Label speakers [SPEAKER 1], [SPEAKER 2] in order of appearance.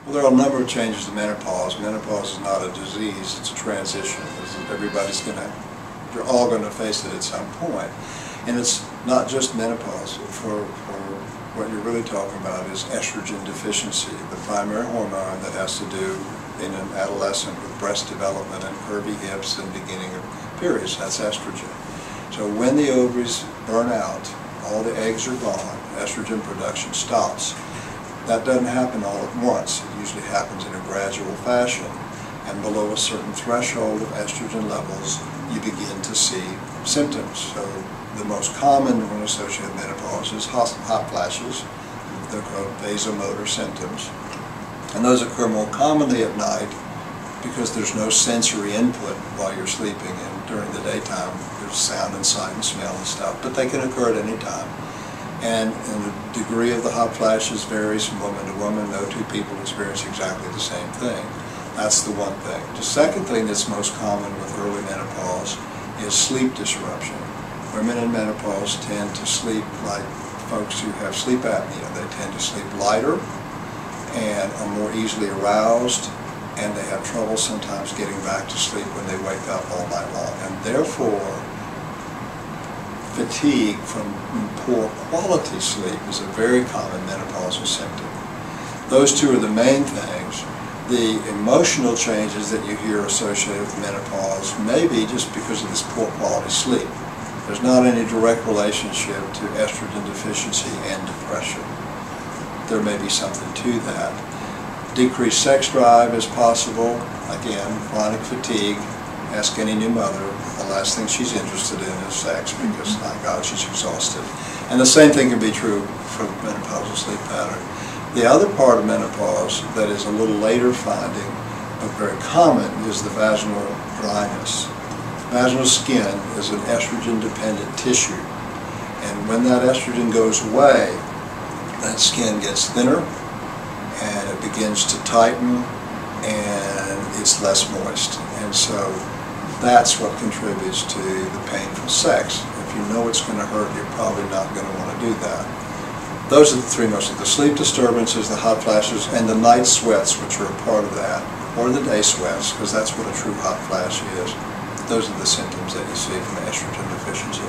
[SPEAKER 1] Well, there are a number of changes to menopause. Menopause is not a disease, it's a transition. You're all going to face it at some point. And it's not just menopause. For what you're really talking about is estrogen deficiency, the primary hormone that has to do in an adolescent with breast development and curvy hips and beginning of periods. That's estrogen. So when the ovaries burn out, all the eggs are gone, estrogen production stops. That doesn't happen all at once. It usually happens in a gradual fashion. And below a certain threshold of estrogen levels, you begin to see symptoms. So the most common one associated with menopause is hot flashes. They're called vasomotor symptoms. And those occur more commonly at night because there's no sensory input while you're sleeping, and during the daytime there's sound and sight and smell and stuff, but they can occur at any time. And the degree of the hot flashes varies from woman to woman. No two people experience exactly the same thing. That's the one thing. The second thing that's most common with early menopause is sleep disruption. Women in menopause tend to sleep like folks who have sleep apnea. They tend to sleep lighter and are more easily aroused, and they have trouble sometimes getting back to sleep when they wake up all night long. And therefore, fatigue from poor quality sleep is a very common menopausal symptom. Those two are the main things. The emotional changes that you hear associated with menopause may be just because of this poor quality sleep. There's not any direct relationship to estrogen deficiency and depression. There may be something to that. Decreased sex drive is possible. Again, chronic fatigue. Ask any new mother, the last thing she's interested in is sex because, my God, she's exhausted. And the same thing can be true for menopausal sleep pattern. The other part of menopause that is a little later finding, but very common, is the vaginal dryness. Vaginal skin is an estrogen-dependent tissue. And when that estrogen goes away, that skin gets thinner, and it begins to tighten, and it's less moist. And so that's what contributes to the painful sex. If you know it's going to hurt, you're probably not going to want to do that. Those are the three most of the sleep disturbances, the hot flashes, and the night sweats, which are a part of that, or the day sweats, because that's what a true hot flash is. Those are the symptoms that you see from estrogen deficiency.